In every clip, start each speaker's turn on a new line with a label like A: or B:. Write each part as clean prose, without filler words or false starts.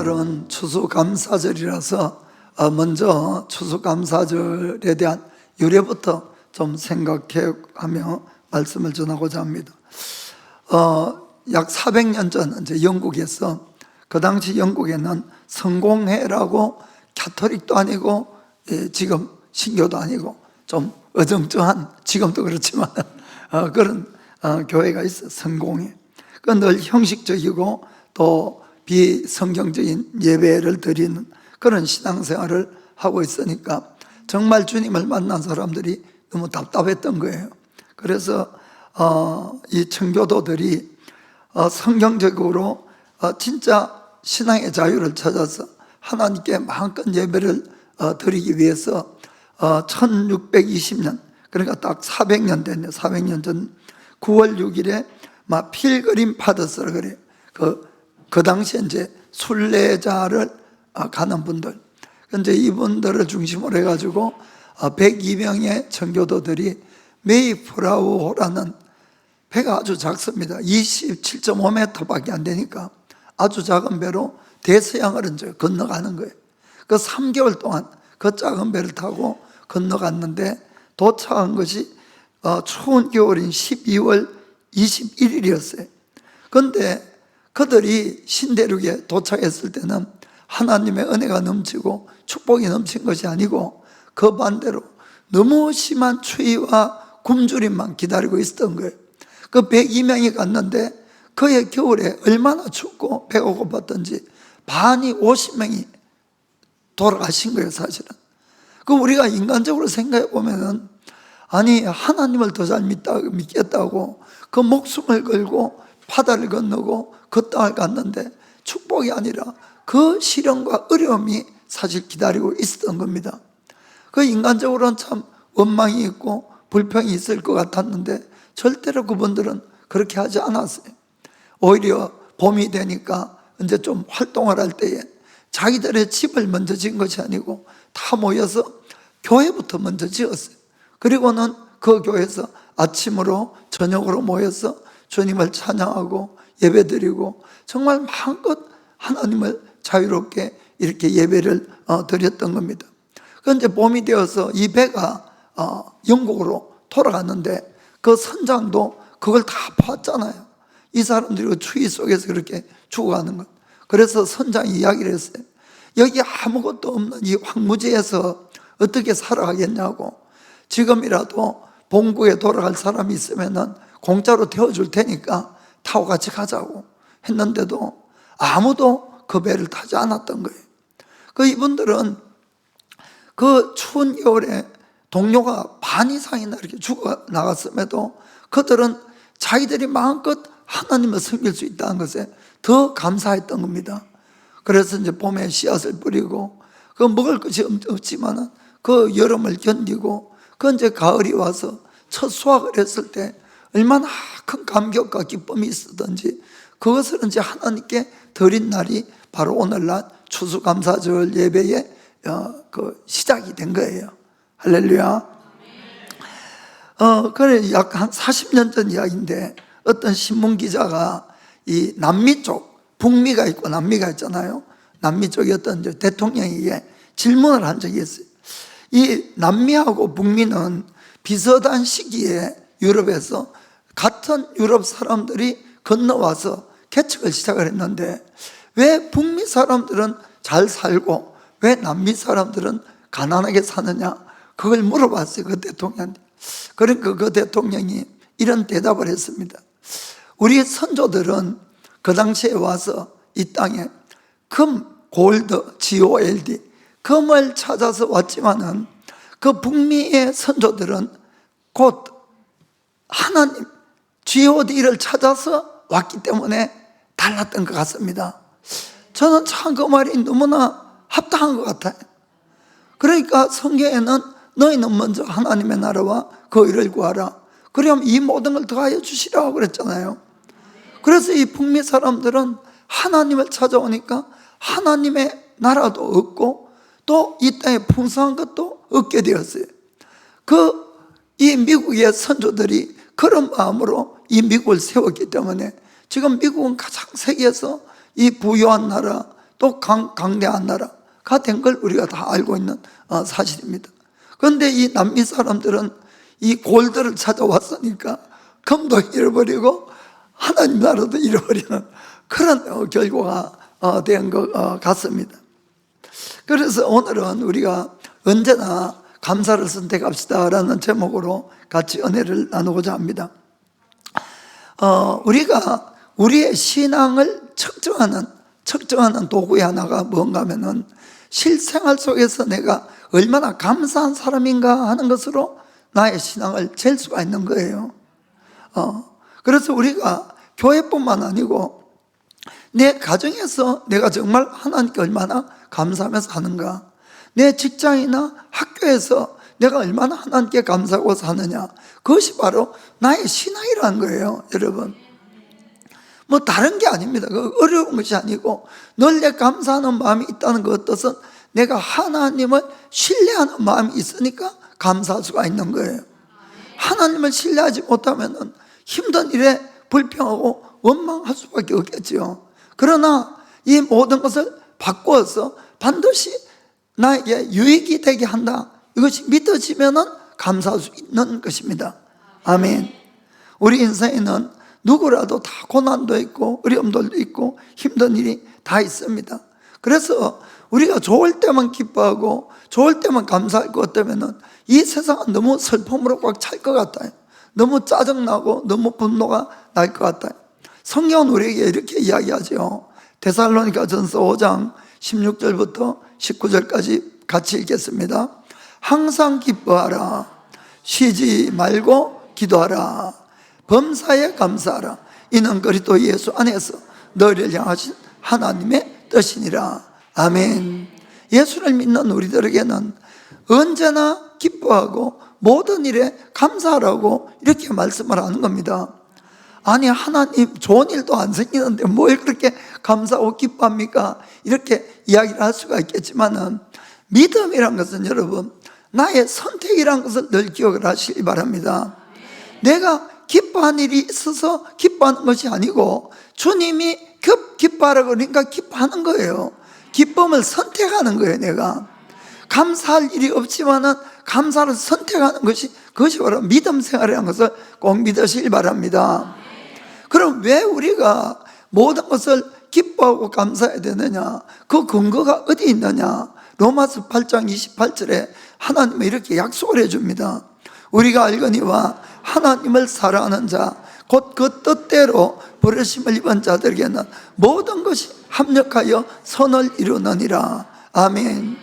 A: 오늘은 추수감사절이라서 먼저 추수감사절에 대한 유래부터 좀 생각해가며 말씀을 전하고자 합니다. 약 400년 전 이제 영국에서, 그 당시 영국에는 성공회라고 가톨릭도 아니고 지금 신교도 아니고 좀 어정쩡한, 지금도 그렇지만 그런 교회가 있어요. 성공회. 그 늘 형식적이고 또 비성경적인 예배를 드리는 그런 신앙생활을 하고 있으니까 정말 주님을 만난 사람들이 너무 답답했던 거예요. 그래서 이 청교도들이 성경적으로 진짜 신앙의 자유를 찾아서 하나님께 마음껏 예배를 드리기 위해서 1620년, 그러니까 딱 400년 됐네요. 400년 전 9월 6일에 막 필그림 파더스라 그래요. 그 당시에 이제 순례자를 가는 분들, 근데 이분들을 중심으로 해가지고 102명의 청교도들이 메이프라우호라는, 배가 아주 작습니다. 27.5m밖에 안 되니까 아주 작은 배로 대서양을 이제 건너가는 거예요. 그 3개월 동안 그 작은 배를 타고 건너갔는데 도착한 것이 추운 겨울인 12월 21일이었어요. 그런데 그들이 신대륙에 도착했을 때는 하나님의 은혜가 넘치고 축복이 넘친 것이 아니고 그 반대로 너무 심한 추위와 굶주림만 기다리고 있었던 거예요. 그 102명이 갔는데 그의 겨울에 얼마나 춥고 배가 고팠던지 반이 50명이 돌아가신 거예요. 사실은 우리가 인간적으로 생각해 보면은, 아니 하나님을 더 잘 믿겠다고 그 목숨을 걸고 바다를 건너고 그 땅을 갔는데 축복이 아니라 그 시련과 어려움이 사실 기다리고 있었던 겁니다. 인간적으로는 참 원망이 있고 불평이 있을 것 같았는데 절대로 그분들은 그렇게 하지 않았어요. 오히려 봄이 되니까 이제 좀 활동을 할 때에 자기들의 집을 먼저 지은 것이 아니고 다 모여서 교회부터 먼저 지었어요. 그리고는 그 교회에서 아침으로 저녁으로 모여서 주님을 찬양하고 예배드리고 정말 마음껏 하나님을 자유롭게 이렇게 예배를 드렸던 겁니다. 그런데 봄이 되어서 이 배가 영국으로 돌아갔는데 그 선장도 그걸 다 봤잖아요. 이 사람들이 추위 속에서 그렇게 죽어가는 것. 그래서 선장이 이야기를 했어요. 여기 아무것도 없는 이 황무지에서 어떻게 살아가겠냐고, 지금이라도 본국에 돌아갈 사람이 있으면은 공짜로 태워줄 테니까 타고 같이 가자고 했는데도 아무도 그 배를 타지 않았던 거예요. 이분들은 그 추운 겨울에 동료가 반 이상이나 이렇게 죽어 나갔음에도 그들은 자기들이 마음껏 하나님을 섬길 수 있다는 것에 더 감사했던 겁니다. 그래서 이제 봄에 씨앗을 뿌리고 먹을 것이 없지만은 그 여름을 견디고 이제 가을이 와서 첫 수확을 했을 때 얼마나 큰 감격과 기쁨이 있었던지 그것을 이제 하나님께 드린 날이 바로 오늘날 추수감사절 예배의 시작이 된 거예요. 할렐루야. 그래 약 한 40년 전 이야기인데 어떤 신문 기자가 이 남미 쪽, 북미가 있고 남미가 있잖아요. 남미 쪽의 어떤 대통령에게 질문을 한 적이 있어요. 이 남미하고 북미는 비슷한 시기에 유럽에서 같은 유럽 사람들이 건너와서 개척을 시작을 했는데 왜 북미 사람들은 잘 살고 왜 남미 사람들은 가난하게 사느냐, 그걸 물어봤어요. 그 대통령한테. 그러니까 그 대통령이 이런 대답을 했습니다. 우리 선조들은 그 당시에 와서 이 땅에 금, 골드, GOLD, 금을 찾아서 왔지만은 그 북미의 선조들은 곧 하나님, GOD를 찾아서 왔기 때문에 달랐던 것 같습니다. 저는 참 그 말이 너무나 합당한 것 같아요. 그러니까 성경에는 너희는 먼저 하나님의 나라와 그 의를 구하라, 그러면 이 모든 걸 더하여 주시라고 그랬잖아요. 그래서 이 북미 사람들은 하나님을 찾아오니까 하나님의 나라도 얻고 또 이 땅에 풍성한 것도 얻게 되었어요. 이 미국의 선조들이 그런 마음으로 이 미국을 세웠기 때문에 지금 미국은 가장 세계에서 이 부유한 나라, 또 강대한 나라가 된 걸 우리가 다 알고 있는 사실입니다. 그런데 이 남미 사람들은 이 골드를 찾아왔으니까 금도 잃어버리고 하나님 나라도 잃어버리는 그런 결과가 된 것 같습니다. 그래서 오늘은 우리가 언제나 감사를 선택합시다라는 제목으로 같이 은혜를 나누고자 합니다. 우리가 우리의 신앙을 측정하는 도구의 하나가 뭔가 하면은 실생활 속에서 내가 얼마나 감사한 사람인가 하는 것으로 나의 신앙을 잴 수가 있는 거예요. 그래서 우리가 교회뿐만 아니고 내 가정에서 내가 정말 하나님께 얼마나 감사하면서 사는가, 내 직장이나 학교에서 내가 얼마나 하나님께 감사하고 사느냐, 그것이 바로 나의 신앙이라는 거예요. 여러분, 뭐 다른 게 아닙니다. 그 어려운 것이 아니고 널리 감사하는 마음이 있다는 것은 내가 하나님을 신뢰하는 마음이 있으니까 감사할 수가 있는 거예요. 하나님을 신뢰하지 못하면 힘든 일에 불평하고 원망할 수밖에 없겠죠. 그러나 이 모든 것을 바꾸어서 반드시 나에게 유익이 되게 한다, 이것이 믿어지면 감사할 수 있는 것입니다. 아멘. 우리 인생에는 누구라도 다 고난도 있고 어려움도 있고 힘든 일이 다 있습니다. 그래서 우리가 좋을 때만 기뻐하고 좋을 때만 감사할 것 같으면 이 세상은 너무 슬픔으로 꽉 찰 것 같아요. 너무 짜증나고 너무 분노가 날 것 같아요. 성경은 우리에게 이렇게 이야기하죠. 데살로니가 전서 5장 16절부터 19절까지 같이 읽겠습니다. 항상 기뻐하라, 쉬지 말고 기도하라, 범사에 감사하라, 이는 그리스도 예수 안에서 너희를 향하신 하나님의 뜻이니라. 아멘. 예수를 믿는 우리들에게는 언제나 기뻐하고 모든 일에 감사하라고 이렇게 말씀을 하는 겁니다. 아니, 하나님 좋은 일도 안 생기는데 뭘 그렇게 감사하고 기뻐합니까? 이렇게 이야기를 할 수가 있겠지만은, 믿음이란 것은 여러분, 나의 선택이란 것을 늘 기억을 하시기 바랍니다. 내가 기뻐한 일이 있어서 기뻐하는 것이 아니고 주님이 기뻐하라고 그러니까 기뻐하는 거예요. 기쁨을 선택하는 거예요. 내가 감사할 일이 없지만은 감사를 선택하는 것이, 그것이 바로 믿음 생활이라는 것을 꼭 믿으시길 바랍니다. 그럼 왜 우리가 모든 것을 기뻐하고 감사해야 되느냐? 그 근거가 어디 있느냐? 로마서 8장 28절에 하나님은 이렇게 약속을 해줍니다. 우리가 알거니와 하나님을 사랑하는 자, 곧 그 뜻대로 부르심을 입은 자들에게는 모든 것이 합력하여 선을 이루느니라. 아멘.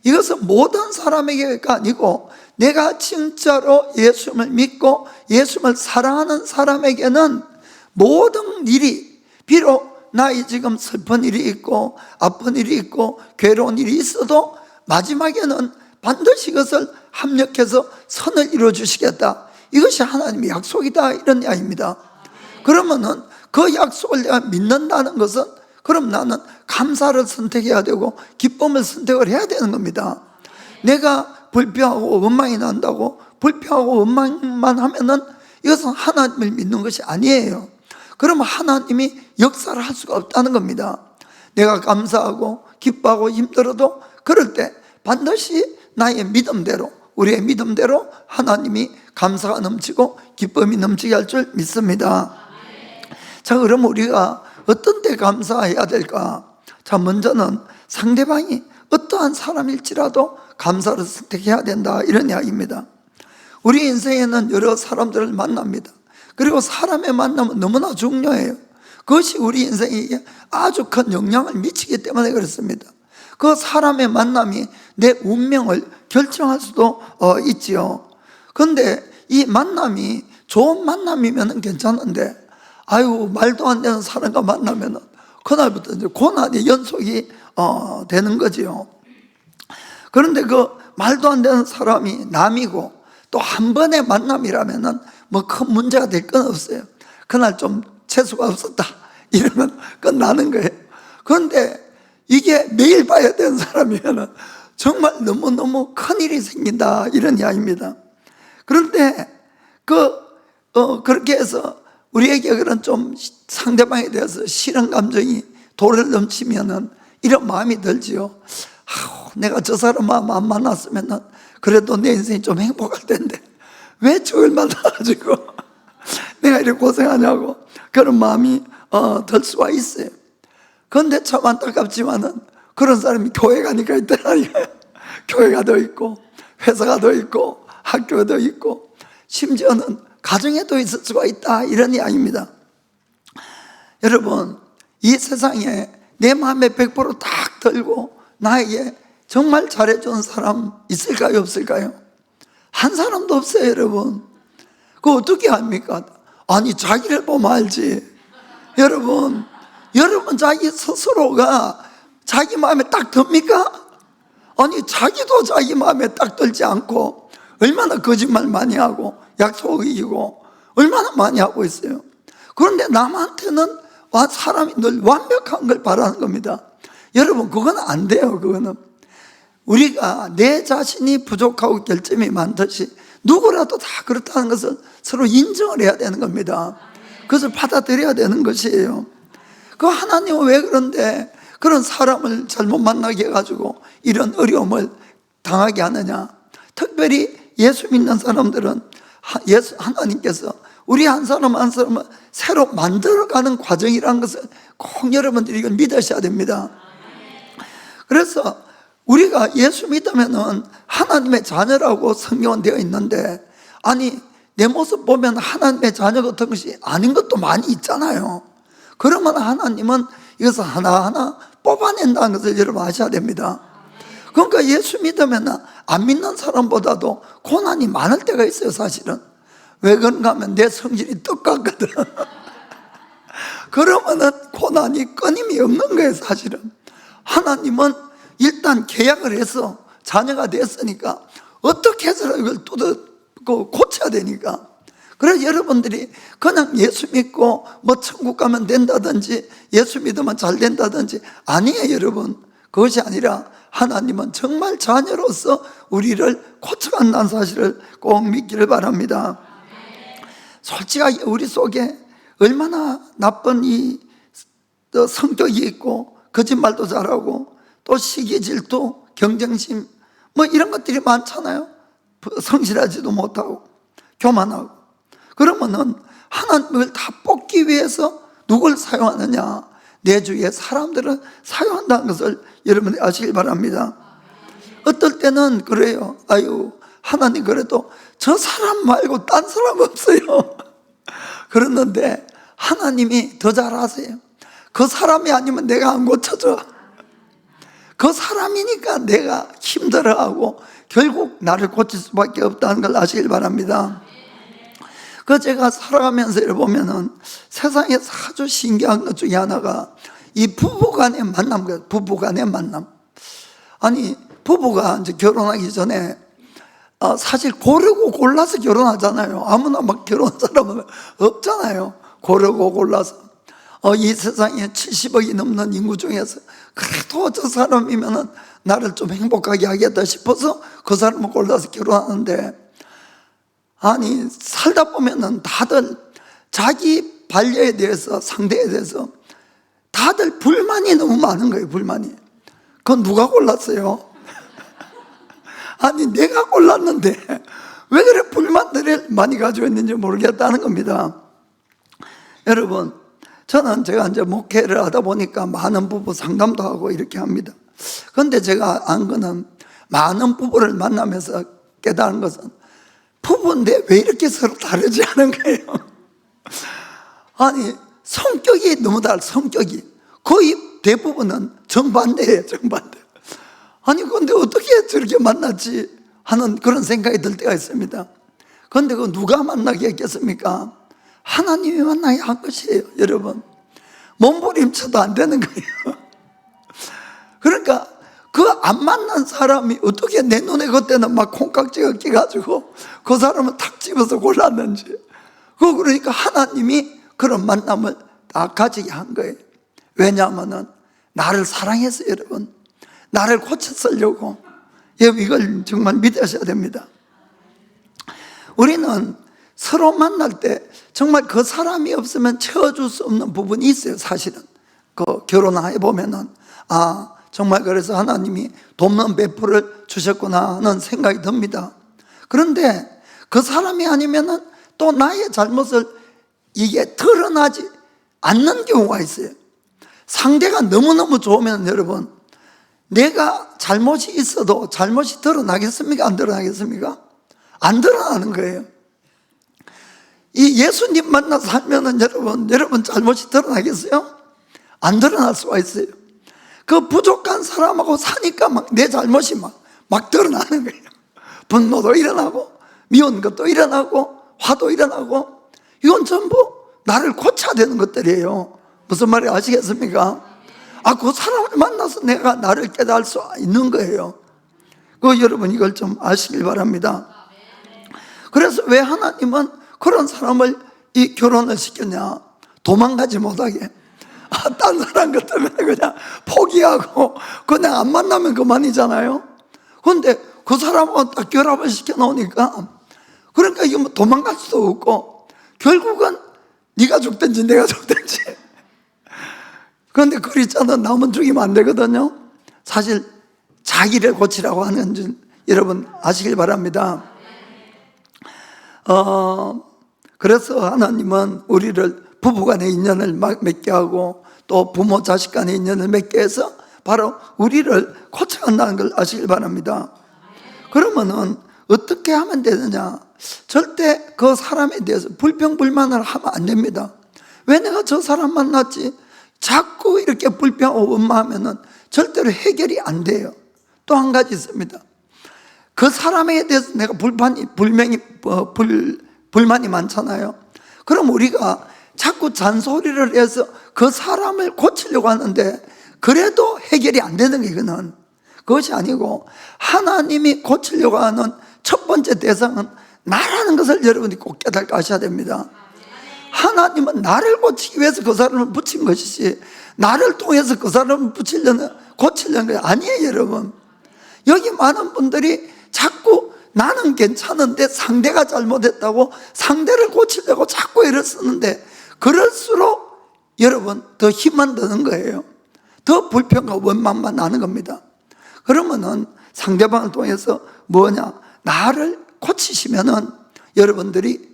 A: 이것은 모든 사람에게가 아니고 내가 진짜로 예수님을 믿고 예수님을 사랑하는 사람에게는 모든 일이, 비록 나의 지금 슬픈 일이 있고 아픈 일이 있고 괴로운 일이 있어도 마지막에는 반드시 이것을 합력해서 선을 이루어 주시겠다, 이것이 하나님의 약속이다, 이런 이야기입니다. 그러면은 그 약속을 내가 믿는다는 것은, 그럼 나는 감사를 선택해야 되고 기쁨을 선택을 해야 되는 겁니다. 내가 불평하고 원망이 난다고 불평하고 원망만 하면은 이것은 하나님을 믿는 것이 아니에요. 그러면 하나님이 역사를 할 수가 없다는 겁니다. 내가 감사하고 기뻐하고 힘들어도 그럴 때 반드시 나의 믿음대로, 우리의 믿음대로 하나님이 감사가 넘치고 기쁨이 넘치게 할 줄 믿습니다. 자, 그럼 우리가 어떤 때 감사해야 될까? 자, 먼저는 상대방이 어떠한 사람일지라도 감사를 선택해야 된다, 이런 이야기입니다. 우리 인생에는 여러 사람들을 만납니다. 그리고 사람의 만남은 너무나 중요해요. 그것이 우리 인생에 아주 큰 영향을 미치기 때문에 그렇습니다. 그 사람의 만남이 내 운명을 결정할 수도 있지요. 그런데 이 만남이 좋은 만남이면 괜찮은데, 아유, 말도 안 되는 사람과 만나면 그날부터 이제 고난의 연속이 되는 거지요. 그런데 그 말도 안 되는 사람이 남이고 또 한 번의 만남이라면은 뭐 큰 문제가 될 건 없어요. 그날 좀 재수가 없었다 이러면 끝나는 거예요. 그런데 이게 매일 봐야 되는 사람이면은 정말 너무너무 큰일이 생긴다, 이런 이야기입니다. 그런데 그렇게 해서 우리에게 그런 좀 상대방에 대해서 싫은 감정이 도를 넘치면은 이런 마음이 들지요. 내가 저 사람만 안 만났으면 그래도 내 인생이 좀 행복할 텐데 왜 저걸 만나가지고 내가 이렇게 고생하냐고 그런 마음이 들 수가 있어요. 그런데 참 안타깝지만은 그런 사람이 교회 가니까 있더라니까요. 교회가 더 있고 회사가 더 있고 학교가 더 있고 심지어는 가정에도 있을 수가 있다, 이런 이야기입니다. 여러분, 이 세상에 내 마음에 100%딱 들고 나에게 정말 잘해준 사람 있을까요, 없을까요? 한 사람도 없어요, 여러분. 그거 어떻게 합니까? 아니, 자기를 보면 알지. 여러분 자기 스스로가 자기 마음에 딱 듭니까? 아니, 자기도 자기 마음에 딱 들지 않고 얼마나 거짓말 많이 하고 약속 이기고 얼마나 많이 하고 있어요. 그런데 남한테는 사람이 늘 완벽한 걸 바라는 겁니다. 여러분, 그건 안 돼요. 그거는 우리가 내 자신이 부족하고 결점이 많듯이 누구라도 다 그렇다는 것을 서로 인정을 해야 되는 겁니다. 그것을 받아들여야 되는 것이에요. 그 하나님은 왜 그런데 그런 사람을 잘못 만나게 해가지고 이런 어려움을 당하게 하느냐? 특별히 예수 믿는 사람들은 하나님께서 우리 한 사람 한 사람을 새로 만들어가는 과정이라는 것을 꼭 여러분들이 이걸 믿으셔야 됩니다. 그래서 우리가 예수 믿으면은 하나님의 자녀라고 성경은 되어 있는데, 아니, 내 모습 보면 하나님의 자녀 같은 것이 아닌 것도 많이 있잖아요. 그러면 하나님은 이것을 하나하나 뽑아낸다는 것을 여러분 아셔야 됩니다. 그러니까 예수 믿으면 안 믿는 사람보다도 고난이 많을 때가 있어요, 사실은. 왜 그런가 하면 내 성질이 똑같거든. 그러면은 고난이 끊임이 없는 거예요, 사실은. 하나님은 일단 계약을 해서 자녀가 됐으니까 어떻게 해서라도 이걸 고쳐야 되니까. 그래서 여러분들이 그냥 예수 믿고 뭐 천국 가면 된다든지 예수 믿으면 잘 된다든지 아니에요, 여러분. 그것이 아니라 하나님은 정말 자녀로서 우리를 고쳐간다는 사실을 꼭 믿기를 바랍니다. 솔직하게 우리 속에 얼마나 나쁜 이 성격이 있고 거짓말도 잘하고 또 시기 질투, 경쟁심 뭐 이런 것들이 많잖아요. 성실하지도 못하고 교만하고. 그러면은 하나님을 다 뽑기 위해서 누굴 사용하느냐? 내 주위에 사람들을 사용한다는 것을 여러분이 아시길 바랍니다. 어떨 때는 그래요. 아유, 하나님 그래도 저 사람 말고 딴 사람 없어요. 그랬는데 하나님이 더 잘 아세요. 그 사람이 아니면 내가 안 고쳐져. 그 사람이니까 내가 힘들어하고 결국 나를 고칠 수밖에 없다는 걸 아시길 바랍니다. 그 제가 살아가면서 보면은 세상에서 아주 신기한 것 중에 하나가 이 부부간의 만남, 부부간의 만남. 아니, 부부가 이제 결혼하기 전에 사실 고르고 골라서 결혼하잖아요. 아무나 막 결혼한 사람은 없잖아요. 고르고 골라서. 이 세상에 70억이 넘는 인구 중에서 그래도 저 사람이면은 나를 좀 행복하게 하겠다 싶어서 그 사람을 골라서 결혼하는데, 아니, 살다 보면은 다들 자기 반려에 대해서, 상대에 대해서 다들 불만이 너무 많은 거예요, 불만이. 그건 누가 골랐어요? 아니, 내가 골랐는데 왜 그래 불만들을 많이 가지고 있는지 모르겠다는 겁니다. 여러분, 저는 제가 이제 목회를 하다 보니까 많은 부부 상담도 하고 이렇게 합니다. 그런데 제가 안 거는 많은 부부를 만나면서 깨달은 것은 부부인데 왜 이렇게 서로 다르지 않은 거예요. 아니, 성격이 너무 성격이 거의 대부분은 정반대예요, 정반대. 아니, 근데 어떻게 저렇게 만났지 하는 그런 생각이 들 때가 있습니다. 그런데 그 누가 만나게 했겠습니까? 하나님이 만나게 한 것이에요, 여러분. 몸부림쳐도 안 되는 거예요. 그러니까 그 안 만난 사람이 어떻게 내 눈에 그때는 막 콩깍지가 끼가지고 그 사람을 탁 집어서 골랐는지. 그러니까 하나님이 그런 만남을 다 가지게 한 거예요. 왜냐하면은 나를 사랑해서, 여러분, 나를 고쳤으려고. 여러분, 이걸 정말 믿으셔야 됩니다. 우리는 서로 만날 때 정말 그 사람이 없으면 채워줄 수 없는 부분이 있어요, 사실은. 그 결혼해 보면은 정말 그래서 하나님이 돕는 배풀을 주셨구나 하는 생각이 듭니다. 그런데 그 사람이 아니면은 또 나의 잘못을 이게 드러나지 않는 경우가 있어요. 상대가 너무너무 좋으면 여러분, 내가 잘못이 있어도 잘못이 드러나겠습니까? 안 드러나겠습니까? 안 드러나는 거예요. 이 예수님 만나서 살면은 여러분 잘못이 드러나겠어요? 안 드러날 수가 있어요. 그 부족한 사람하고 사니까 막 내 잘못이 막 드러나는 거예요. 분노도 일어나고 미운 것도 일어나고 화도 일어나고, 이건 전부 나를 고쳐야 되는 것들이에요. 무슨 말인지 아시겠습니까? 그 사람을 만나서 내가 나를 깨달을 수 있는 거예요. 여러분 이걸 좀 아시길 바랍니다. 그래서 왜 하나님은 그런 사람을 이 결혼을 시켰냐? 도망가지 못하게. 딴 사람 것 때문에 그냥 포기하고 그냥 안 만나면 그만이잖아요. 그런데 그 사람하고 딱 결합을 시켜놓으니까, 그러니까 이거 뭐 도망갈 수도 없고 결국은 네가 죽든지 내가 죽든지. 그런데 그리스도는 남은 죽이면 안 되거든요. 사실 자기를 고치라고 하는 줄 여러분 아시길 바랍니다. 그래서 하나님은 우리를 부부간의 인연을 맺게 하고 또 부모 자식 간의 인연을 맺게 해서 바로 우리를 고쳐간다는 걸 아시길 바랍니다. 그러면은 어떻게 하면 되느냐? 절대 그 사람에 대해서 불평불만을 하면 안 됩니다. 왜 내가 저 사람 만났지? 자꾸 이렇게 불평하고 원망하면은 절대로 해결이 안 돼요. 또 한 가지 있습니다. 그 사람에 대해서 내가 불만이 많잖아요. 그럼 우리가 자꾸 잔소리를 해서 그 사람을 고치려고 하는데 그래도 해결이 안 되는 게 이거는 그것이 아니고, 하나님이 고치려고 하는 첫 번째 대상은 나라는 것을 여러분이 꼭 깨닫고 하셔야 됩니다. 하나님은 나를 고치기 위해서 그 사람을 붙인 것이지 나를 통해서 그 사람을 고치려는 게 아니에요. 여러분, 여기 많은 분들이 자꾸 나는 괜찮은데 상대가 잘못했다고 상대를 고치려고 자꾸 애를 쓰는데, 그럴수록 여러분 더 힘만 드는 거예요. 더 불평과 원망만 나는 겁니다. 그러면은 상대방을 통해서 나를 고치시면은 여러분들이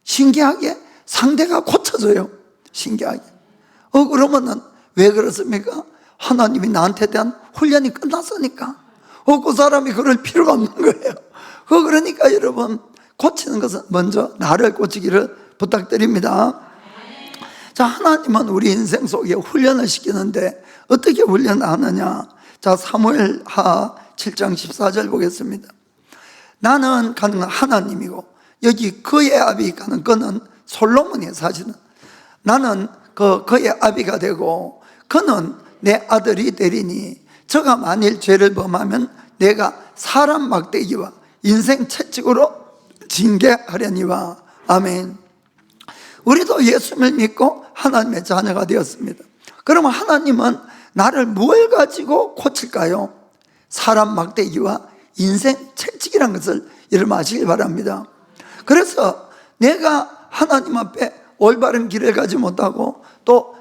A: 신기하게 상대가 고쳐져요. 신기하게. 그러면은 왜 그렇습니까? 하나님이 나한테 대한 훈련이 끝났으니까. 그 사람이 그럴 필요가 없는 거예요. 그러니까 여러분, 고치는 것은 먼저 나를 고치기를 부탁드립니다. 자, 하나님은 우리 인생 속에 훈련을 시키는데 어떻게 훈련을 하느냐? 자, 사무엘하 7장 14절 보겠습니다. 나는 가는 하나님이고, 여기 그의 아비 가는 그는 솔로몬이에요. 사실은 나는 그의 아비가 되고 그는 내 아들이 되리니, 저가 만일 죄를 범하면 내가 사람 막대기와 인생 채찍으로 징계하려니와. 아멘. 우리도 예수를 믿고 하나님의 자녀가 되었습니다. 그러면 하나님은 나를 뭘 가지고 고칠까요? 사람 막대기와 인생 채찍이라는 것을 여러분 아시길 바랍니다. 그래서 내가 하나님 앞에 올바른 길을 가지 못하고 또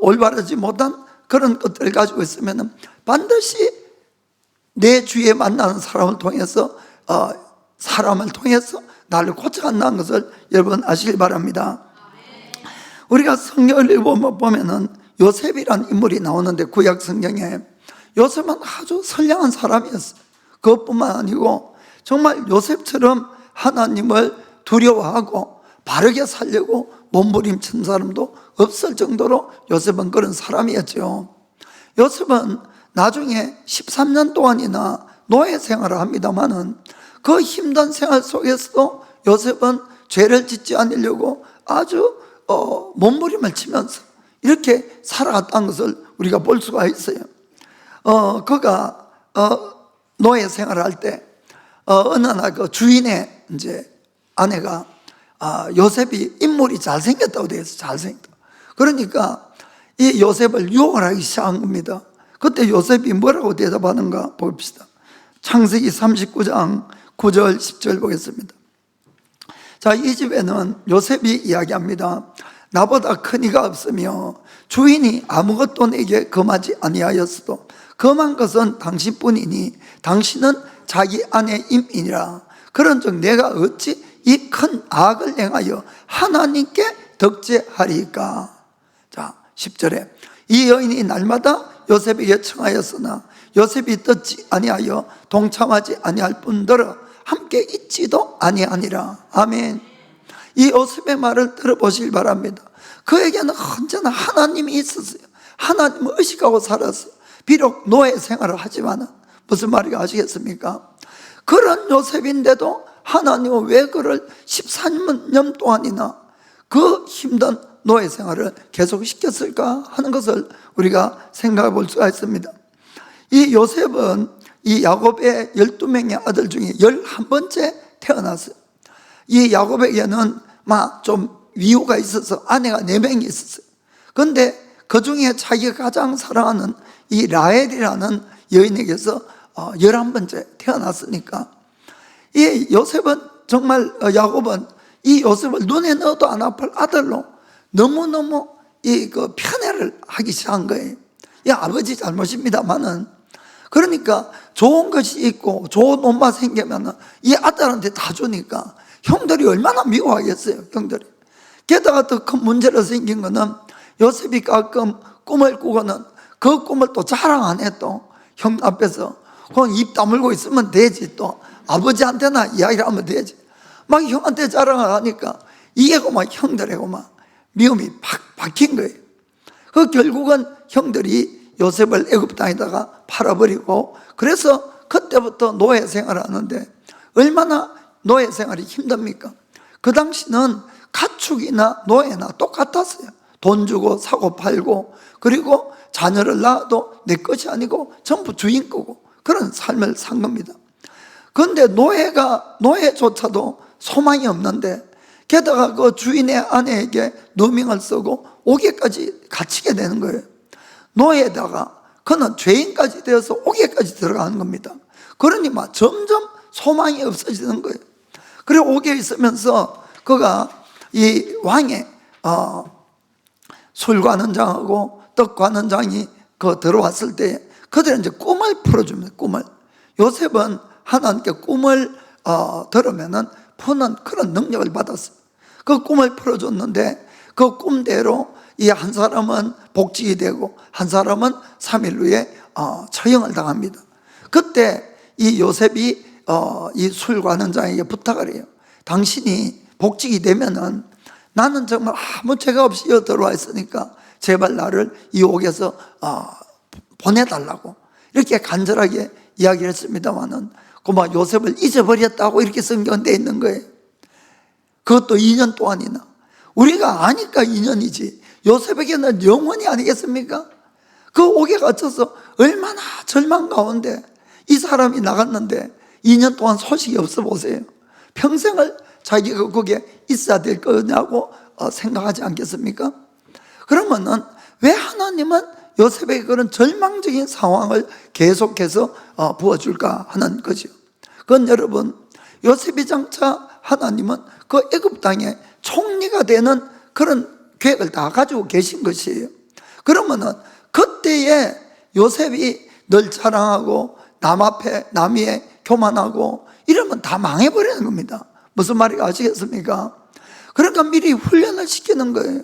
A: 올바르지 못한 그런 것들을 가지고 있으면 반드시 내 주위에 만나는 사람을 통해서 나를 고쳐간다는 것을 여러분 아시길 바랍니다. 우리가 성경을 읽어보면 요셉이라는 인물이 나오는데, 구약 성경에 요셉은 아주 선량한 사람이었어요. 그것뿐만 아니고 정말 요셉처럼 하나님을 두려워하고 바르게 살려고 몸부림친 사람도 없을 정도로 요셉은 그런 사람이었죠. 요셉은 나중에 13년 동안이나 노예 생활을 합니다만은 그 힘든 생활 속에서도 요셉은 죄를 짓지 않으려고 아주 몸부림을 치면서 이렇게 살아갔다는 것을 우리가 볼 수가 있어요. 그가 노예 생활을 할 때 어느 날 그 주인의 이제 아내가 요셉이 인물이 잘생겼다고 되어 있어요. 잘생겼다. 그러니까 이 요셉을 유혹을 하기 시작한 겁니다. 그때 요셉이 뭐라고 대답하는가 봅시다. 창세기 39장 9절 10절 보겠습니다. 자, 이 집에는 요셉이 이야기합니다. 나보다 큰 이가 없으며 주인이 아무것도 내게 금하지 아니하였어도 금한 것은 당신뿐이니 당신은 자기 아내 임이니라. 그런즉 내가 어찌 이 큰 악을 행하여 하나님께 덕죄하리까. 자, 10절에 이 여인이 날마다 요셉에게 청하였으나 요셉이 듣지 아니하여 동참하지 아니할 뿐더러 함께 있지도 아니하니라. 아멘. 이 요셉의 말을 들어보시길 바랍니다. 그에게는 언제나 하나님이 있었어요. 하나님을 의식하고 살았어요. 비록 노예 생활을 하지만 무슨 말인지 아시겠습니까? 그런 요셉인데도 하나님은 왜 그를 14년 동안이나 그 힘든 노예 생활을 계속시켰을까 하는 것을 우리가 생각해 볼 수가 있습니다. 이 요셉은 이 야곱의 12명의 아들 중에 11번째 태어났어요. 이 야곱에게는 막 좀 위후가 있어서 아내가 4명이 있었어요. 그런데 그 중에 자기가 가장 사랑하는 이 라헬이라는 여인에게서 11번째 태어났으니까 이 요셉은 정말 야곱은 이 요셉을 눈에 넣어도 안 아플 아들로 너무너무 그 편애를 하기 시작한 거예요. 이 아버지 잘못입니다만은, 그러니까 좋은 것이 있고 좋은 옷만 생기면 이 아들한테 다 주니까 형들이 얼마나 미워하겠어요. 형들이. 게다가 더 큰 문제로 생긴 거는 요셉이 가끔 꿈을 꾸고는 그 꿈을 또 자랑 안 해. 또 형 앞에서 그냥 입 다물고 있으면 되지. 또 아버지한테나 이야기를 하면 되지. 막 형한테 자랑을 하니까 이게 막 형들하고 막 미움이 팍 박힌 거예요. 그 결국은 형들이 요셉을 애굽 땅에다가 팔아버리고, 그래서 그때부터 노예 생활을 하는데 얼마나 노예 생활이 힘듭니까? 그 당시는 가축이나 노예나 똑같았어요. 돈 주고 사고 팔고, 그리고 자녀를 낳아도 내 것이 아니고 전부 주인 거고, 그런 삶을 산 겁니다. 그런데 노예조차도 소망이 없는데, 게다가 그 주인의 아내에게 누명을 쓰고 옥에까지 갇히게 되는 거예요. 노예에다가 그는 죄인까지 되어서 옥에까지 들어가는 겁니다. 그러니 막 점점 소망이 없어지는 거예요. 그리고 옥에 있으면서 그가 이 왕의 술관원장하고 떡관원장이 그 들어왔을 때 그들은 이제 꿈을 풀어줍니다. 꿈을. 요셉은 하나님께 꿈을 들으면은 푸는 그런 능력을 받았어요. 그 꿈을 풀어줬는데 그 꿈대로 이 한 사람은 복직이 되고 한 사람은 3일 후에 처형을 당합니다. 그때 이 요셉이 이 술관원장에게 부탁을 해요. 당신이 복직이 되면은 나는 정말 아무 죄가 없이 여기 들어와 있으니까 제발 나를 이 옥에서 보내달라고 이렇게 간절하게 이야기를 했습니다마는 그만 요셉을 잊어버렸다고 이렇게 성경에 있는 거예요. 그것도 2년 동안이나. 우리가 아니까 2년이지 요셉에게는 영원히 아니겠습니까? 그 옥에 갇혀서 얼마나 절망 가운데 이 사람이 나갔는데 2년 동안 소식이 없어 보세요. 평생을 자기가 거기에 있어야 될 거냐고 생각하지 않겠습니까? 그러면은 왜 하나님은 요셉에게 그런 절망적인 상황을 계속해서 부어줄까 하는 거죠. 그건 여러분, 요셉이 장차 하나님은 그 애굽 땅에 총리가 되는 그런 계획을 다 가지고 계신 것이에요. 그러면은 그때에 요셉이 늘 자랑하고 남 앞에 남 위에 교만하고 이러면 다 망해버리는 겁니다. 무슨 말인지 아시겠습니까? 그러니까 미리 훈련을 시키는 거예요.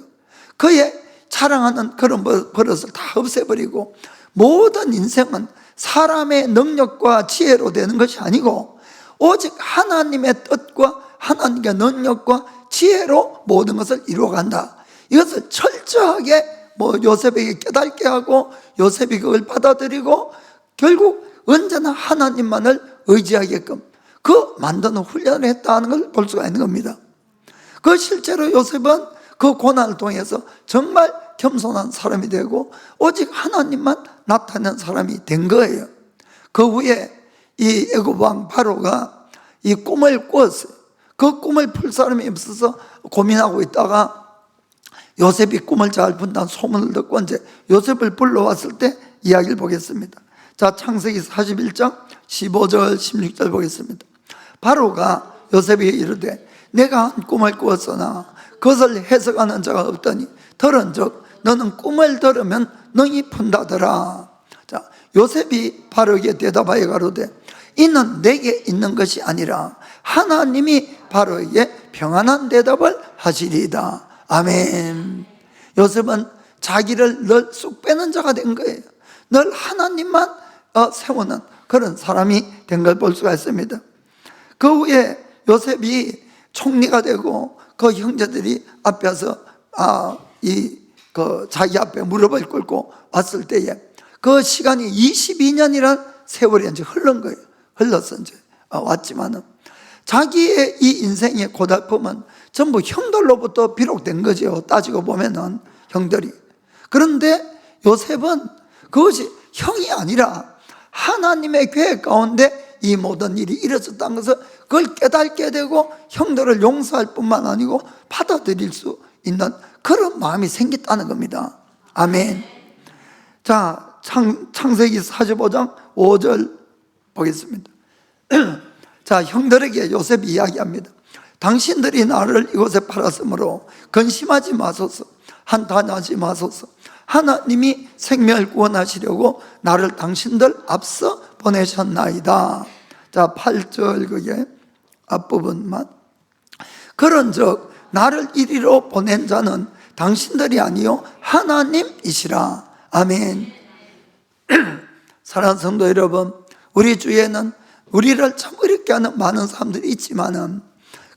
A: 그의 자랑하는 그런 버릇을 다 없애버리고, 모든 인생은 사람의 능력과 지혜로 되는 것이 아니고 오직 하나님의 뜻과 하나님의 능력과 지혜로 모든 것을 이루어간다. 이것을 철저하게 요셉에게 깨닫게 하고 요셉이 그걸 받아들이고 결국 언제나 하나님만을 의지하게끔 그 만드는 훈련을 했다는 걸 볼 수가 있는 겁니다. 그 실제로 요셉은 그 고난을 통해서 정말 겸손한 사람이 되고 오직 하나님만 나타낸 사람이 된 거예요. 그 후에 이 애굽 왕 바로가 이 꿈을 꾸었어요. 그 꿈을 풀 사람이 없어서 고민하고 있다가 요셉이 꿈을 잘 푼다는 소문을 듣고 이제 요셉을 불러왔을 때 이야기를 보겠습니다. 자, 창세기 41장 15절 16절 보겠습니다. 바로가 요셉에게 이르되 내가 한 꿈을 꾸었으나 그것을 해석하는 자가 없더니 들은즉 너는 꿈을 들으면 능히 푼다더라. 자, 요셉이 바로에게 대답하여 가로되 이는 내게 있는 것이 아니라 하나님이 바로에게 평안한 대답을 하시리이다. 아멘. 요셉은 자기를 늘 쑥 빼는 자가 된 거예요. 늘 하나님만 세우는 그런 사람이 된 걸 볼 수가 있습니다. 그 후에 요셉이 총리가 되고 그 형제들이 앞에서 자기 앞에 무릎을 꿇고 왔을 때에 그 시간이 22년이란 세월이 이제 흘러서 이제 왔지만은 자기의 이 인생의 고달픔은 전부 형들로부터 비록된 거죠. 따지고 보면은 형들이. 그런데 요셉은 그것이 형이 아니라 하나님의 계획 가운데 이 모든 일이 이루어졌다는 것을 그걸 깨닫게 되고 형들을 용서할 뿐만 아니고 받아들일 수 있는 그런 마음이 생겼다는 겁니다. 아멘. 자, 창세기 45장 5절 보겠습니다. 자, 형들에게 요셉이 이야기합니다. 당신들이 나를 이곳에 팔았으므로 근심하지 마소서, 한탄하지 마소서. 하나님이 생명을 구원하시려고 나를 당신들 앞서 보내셨나이다. 자, 8절 그게 앞부분만. 그런즉 나를 이리로 보낸 자는 당신들이 아니요 하나님이시라. 아멘. 사랑하는 성도 여러분, 우리 주위에는 우리를 참 어렵게 하는 많은 사람들이 있지만은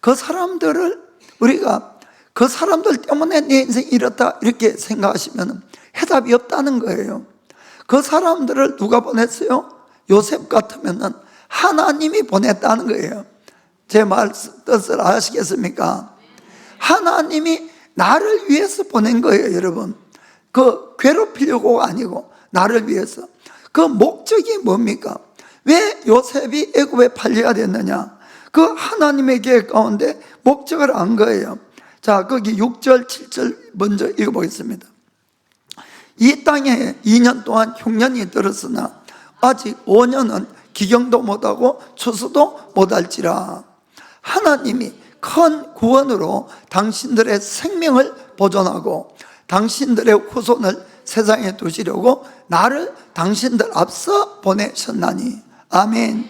A: 그 사람들 때문에 내 인생이 이렇다 이렇게 생각하시면 해답이 없다는 거예요. 그 사람들을 누가 보냈어요? 요셉 같으면은 하나님이 보냈다는 거예요. 제 말 뜻을 아시겠습니까? 하나님이 나를 위해서 보낸 거예요, 여러분. 그 괴롭히려고가 아니고 나를 위해서. 그 목적이 뭡니까? 왜 요셉이 애굽에 팔려야 됐느냐? 그 하나님의 계획 가운데 목적을 안 거예요. 자, 거기 6절, 7절 먼저 읽어보겠습니다. 이 땅에 2년 동안 흉년이 들었으나 아직 5년은 기경도 못하고 추수도 못할지라. 하나님이 큰 구원으로 당신들의 생명을 보존하고 당신들의 후손을 세상에 두시려고 나를 당신들 앞서 보내셨나니. 아멘.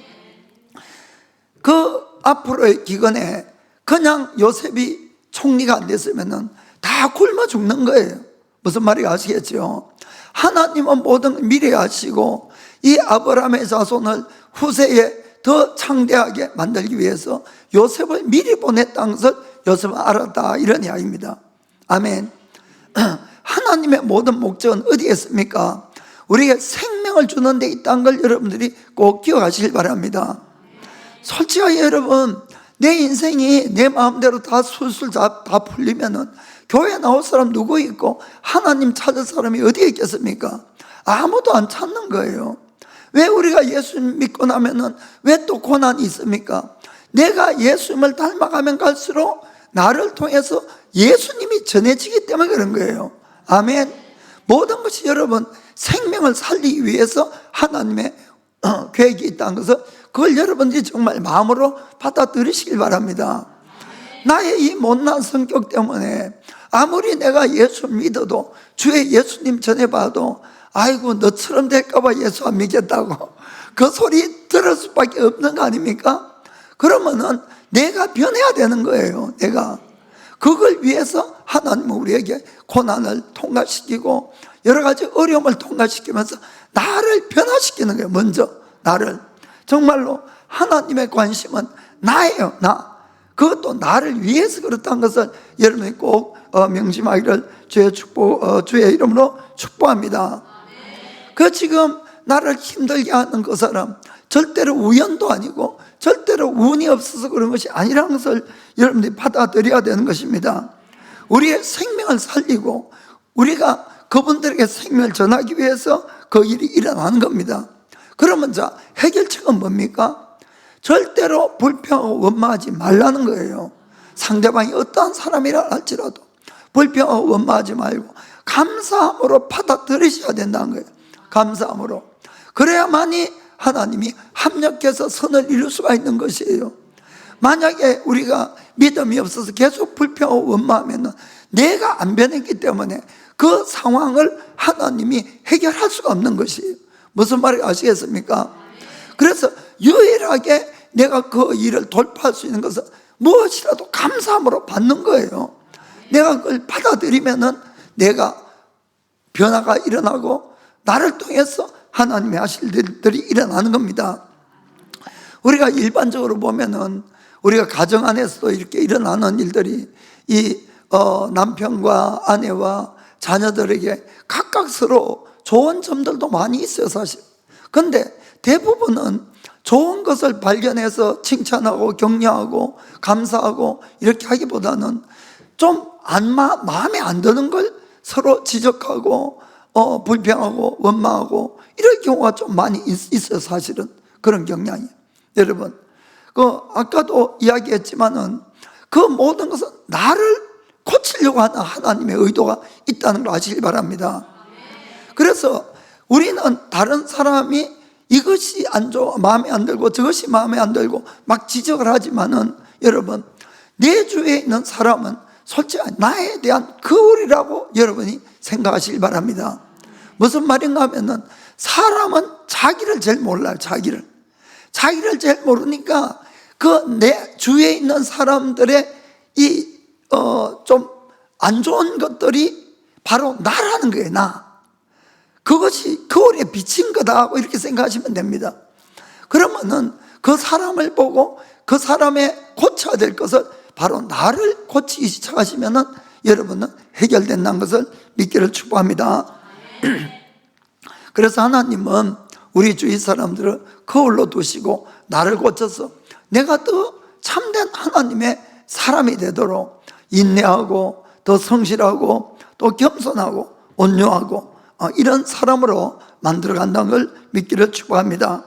A: 그 앞으로의 기근에 그냥 요셉이 총리가 안 됐으면 다 굶어 죽는 거예요. 무슨 말인지 아시겠죠? 하나님은 모든 미리 아시고 이 아브라함의 자손을 후세에 더 창대하게 만들기 위해서 요셉을 미리 보냈다는 것을 요셉은 알았다, 이런 이야기입니다. 아멘. 하나님의 모든 목적은 어디에 있습니까? 우리에게 생명을 주는 데 있다는 걸 여러분들이 꼭 기억하시길 바랍니다. 솔직하게 여러분, 내 인생이 내 마음대로 다 술술 다 풀리면은 교회 나올 사람 누구 있고 하나님 찾을 사람이 어디에 있겠습니까? 아무도 안 찾는 거예요. 왜 우리가 예수님 믿고 나면은 왜 또 고난이 있습니까? 내가 예수님을 닮아가면 갈수록 나를 통해서 예수님이 전해지기 때문에 그런 거예요. 아멘. 모든 것이 여러분 생명을 살리기 위해서 하나님의 계획이 있다는 것을 그걸 여러분들이 정말 마음으로 받아들이시길 바랍니다. 나의 이 못난 성격 때문에 아무리 내가 예수 믿어도 주의 예수님 전해봐도 아이고 너처럼 될까봐 예수 안 믿겠다고 그 소리 들을 수밖에 없는 거 아닙니까? 그러면은 내가 변해야 되는 거예요. 내가 그걸 위해서 하나님은 우리에게 고난을 통과시키고 여러 가지 어려움을 통과시키면서 나를 변화시키는 거예요. 먼저 나를. 정말로 하나님의 관심은 나예요. 나. 그것도 나를 위해서 그렇다는 것을 여러분이 꼭 명심하기를 주의 이름으로 축복합니다. 그 지금 나를 힘들게 하는 그 사람 절대로 우연도 아니고 절대로 운이 없어서 그런 것이 아니라는 것을 여러분들이 받아들여야 되는 것입니다. 우리의 생명을 살리고 우리가 그분들에게 생명을 전하기 위해서 그 일이 일어나는 겁니다. 그러면 자, 해결책은 뭡니까? 절대로 불평하고 원망하지 말라는 거예요. 상대방이 어떠한 사람이라 할지라도 불평하고 원망하지 말고 감사함으로 받아들이셔야 된다는 거예요. 감사함으로. 그래야만이 하나님이 합력해서 선을 이룰 수가 있는 것이에요. 만약에 우리가 믿음이 없어서 계속 불평하고 원망하면 내가 안 변했기 때문에 그 상황을 하나님이 해결할 수가 없는 것이에요. 무슨 말인지 아시겠습니까? 그래서 유일하게 내가 그 일을 돌파할 수 있는 것은 무엇이라도 감사함으로 받는 거예요. 내가 그걸 받아들이면은 내가 변화가 일어나고 나를 통해서 하나님이 하실 일들이 일어나는 겁니다. 우리가 일반적으로 보면은 우리가 가정 안에서도 이렇게 일어나는 일들이 이 남편과 아내와 자녀들에게 각각 서로 좋은 점들도 많이 있어요, 사실. 근데 대부분은 좋은 것을 발견해서 칭찬하고 격려하고 감사하고 이렇게 하기보다는 좀 마음에 안 드는 걸 서로 지적하고 불평하고 원망하고 이럴 경우가 좀 많이 있어요, 사실은. 그런 경향이. 여러분, 아까도 이야기했지만은 그 모든 것은 나를 고치려고 하는 하나님의 의도가 있다는 걸 아시길 바랍니다. 그래서 우리는 다른 사람이 이것이 안 좋아, 마음에 안 들고 저것이 마음에 안 들고 막 지적을 하지만은 여러분, 내 주위에 있는 사람은 솔직히 나에 대한 거울이라고 여러분이 생각하시길 바랍니다. 무슨 말인가 하면은 사람은 자기를 제일 몰라요. 자기를 제일 모르니까 그 내 주위에 있는 사람들의 이 좀 안 좋은 것들이 바로 나라는 거예요. 나. 그것이 거울에 비친 거다 하고 이렇게 생각하시면 됩니다. 그러면은 그 사람을 보고 그 사람의 고쳐야 될 것을 바로 나를 고치기 시작하시면은 여러분은 해결된다는 것을 믿기를 축복합니다. 그래서 하나님은 우리 주위 사람들을 거울로 두시고 나를 고쳐서 내가 더 참된 하나님의 사람이 되도록 인내하고 더 성실하고 또 겸손하고 온유하고 이런 사람으로 만들어 간다는 걸 믿기를 축복합니다.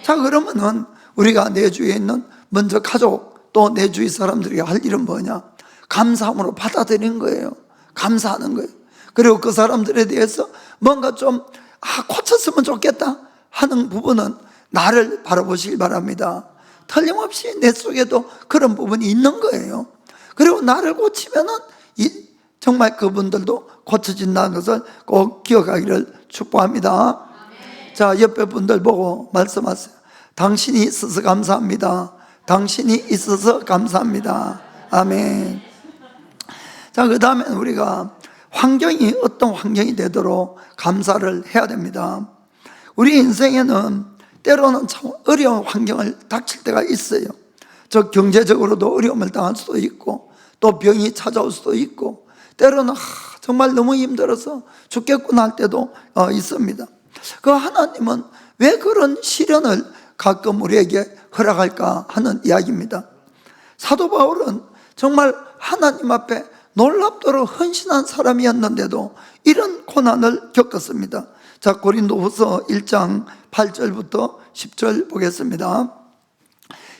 A: 자, 그러면은 우리가 내 주위에 있는 먼저 가족 또 내 주위 사람들에게 할 일은 뭐냐? 감사함으로 받아들이는 거예요. 감사하는 거예요. 그리고 그 사람들에 대해서 뭔가 좀 고쳤으면 좋겠다 하는 부분은 나를 바라보시기 바랍니다. 틀림없이 내 속에도 그런 부분이 있는 거예요. 그리고 나를 고치면은 정말 그분들도 고쳐진다는 것을 꼭 기억하기를 축복합니다. 자, 옆에 분들 보고 말씀하세요. 당신이 있어서 감사합니다. 당신이 있어서 감사합니다. 아멘. 자, 그 다음에 우리가 환경이 어떤 환경이 되도록 감사를 해야 됩니다. 우리 인생에는 때로는 참 어려운 환경을 닥칠 때가 있어요. 저 경제적으로도 어려움을 당할 수도 있고 또 병이 찾아올 수도 있고 때로는 정말 너무 힘들어서 죽겠구나 할 때도 있습니다. 그 하나님은 왜 그런 시련을 가끔 우리에게 허락할까 하는 이야기입니다. 사도 바울은 정말 하나님 앞에 놀랍도록 헌신한 사람이었는데도 이런 고난을 겪었습니다. 자, 고린도후서 1장 8절부터 10절 보겠습니다.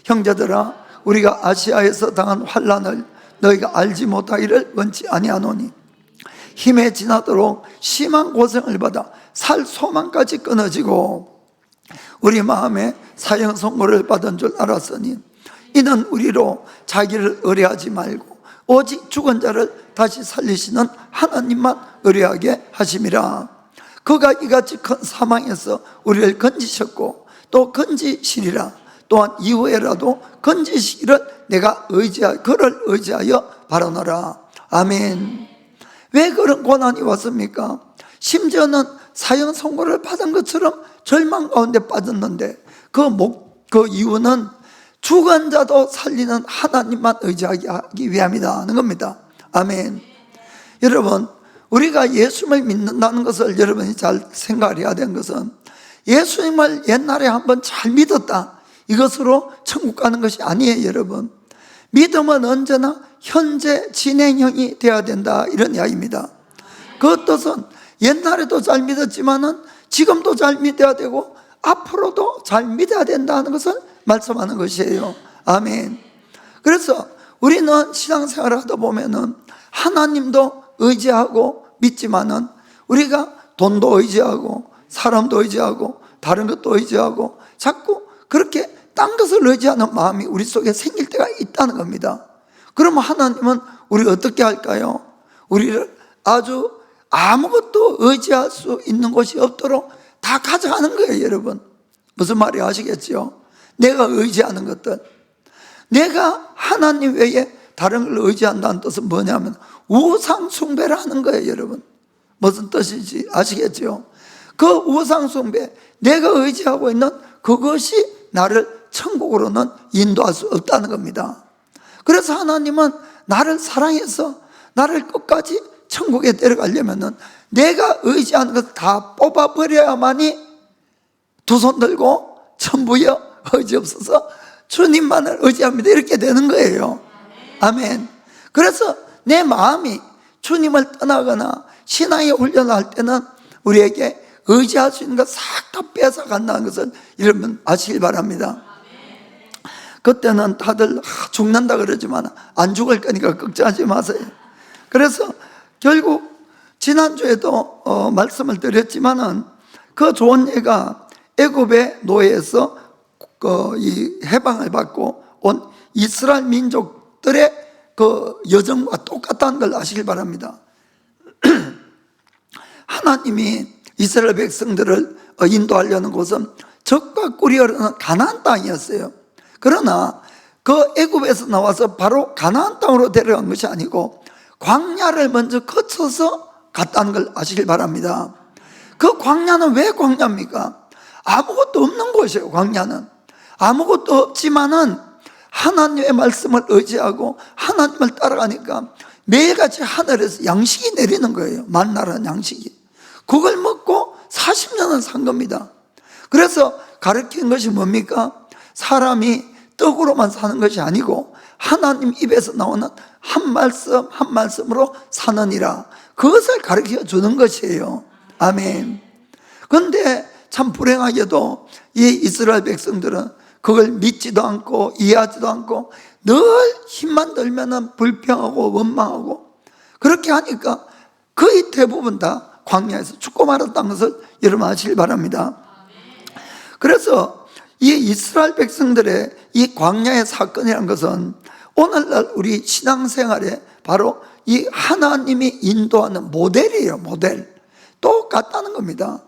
A: 형제들아, 우리가 아시아에서 당한 환난을 너희가 알지 못하기를 원치 아니하노니 힘에 지나도록 심한 고생을 받아 살 소망까지 끊어지고 우리 마음에 사형 선고를 받은 줄 알았으니 이는 우리로 자기를 의뢰하지 말고 오직 죽은 자를 다시 살리시는 하나님만 의뢰하게 하심이라. 그가 이같이 큰 사망에서 우리를 건지셨고 또 건지시리라. 또한 이후에라도 건지시기를 내가 그를 의지하여 바라노라. 아멘. 왜 그런 고난이 왔습니까? 심지어는 사형 선고를 받은 것처럼 절망 가운데 빠졌는데 그 이유는 죽은 자도 살리는 하나님만 의지하기 위함이다 하는 겁니다. 아멘. 여러분, 우리가 예수님을 믿는다는 것을 여러분이 잘 생각을 해야 되는 것은 예수님을 옛날에 한번 잘 믿었다 이것으로 천국 가는 것이 아니에요. 여러분, 믿음은 언제나 현재 진행형이 되어야 된다 이런 이야기입니다. 그 뜻은 옛날에도 잘 믿었지만은 지금도 잘 믿어야 되고 앞으로도 잘 믿어야 된다는 것을 말씀하는 것이에요. 아멘. 그래서 우리는 신앙생활을 하다 보면은 하나님도 의지하고 믿지만은 우리가 돈도 의지하고 사람도 의지하고 다른 것도 의지하고 자꾸 그렇게 딴 것을 의지하는 마음이 우리 속에 생길 때가 있다는 겁니다. 그러면 하나님은 우리 어떻게 할까요? 우리를 아주 아무것도 의지할 수 있는 곳이 없도록 다 가져가는 거예요, 여러분. 무슨 말이 아시겠죠? 내가 의지하는 것들, 내가 하나님 외에 다른 걸 의지한다는 뜻은 뭐냐면 우상 숭배를 하는 거예요, 여러분. 무슨 뜻인지 아시겠죠? 그 우상 숭배, 내가 의지하고 있는 그것이 나를 천국으로는 인도할 수 없다는 겁니다. 그래서 하나님은 나를 사랑해서 나를 끝까지 천국에 데려가려면은 내가 의지하는 것을 다 뽑아버려야만이 두 손 들고 천부여 의지 없어서 주님만을 의지합니다, 이렇게 되는 거예요. 아멘. 그래서 내 마음이 주님을 떠나거나 신앙의 훈련을 할 때는 우리에게 의지할 수 있는 것 싹 다 뺏어간다는 것을 여러분 아시길 바랍니다. 그때는 다들 죽는다 그러지만 안 죽을 거니까 걱정하지 마세요. 그래서 결국 지난주에도 말씀을 드렸지만은 그 좋은 예가 애굽의 노예에서 이 해방을 받고 온 이스라엘 민족들의 그 여정과 똑같다는 걸 아시길 바랍니다. 하나님이 이스라엘 백성들을 인도하려는 곳은 적과 꿀이 흐르는 가나안 땅이었어요. 그러나 그 애굽에서 나와서 바로 가나안 땅으로 데려간 것이 아니고 광야를 먼저 거쳐서 갔다는 걸 아시길 바랍니다. 그 광야는 왜 광야입니까? 아무것도 없는 곳이에요. 광야는 아무것도 없지만은 하나님의 말씀을 의지하고 하나님을 따라가니까 매일같이 하늘에서 양식이 내리는 거예요. 만나라는 양식이. 그걸 먹고 40년을 산 겁니다. 그래서 가르친 것이 뭡니까? 사람이 떡으로만 사는 것이 아니고 하나님 입에서 나오는 한 말씀 한 말씀으로 사느니라, 그것을 가르쳐 주는 것이에요. 아멘. 그런데 참 불행하게도 이 이스라엘 백성들은 그걸 믿지도 않고 이해하지도 않고 늘 힘만 들면 불평하고 원망하고 그렇게 하니까 거의 대부분 다 광야에서 죽고 말았다는 것을 여러분 아시길 바랍니다. 그래서 이 이스라엘 백성들의 이 광야의 사건이라는 것은 오늘날 우리 신앙생활에 바로 이 하나님이 인도하는 모델이에요. 모델. 똑같다는 겁니다.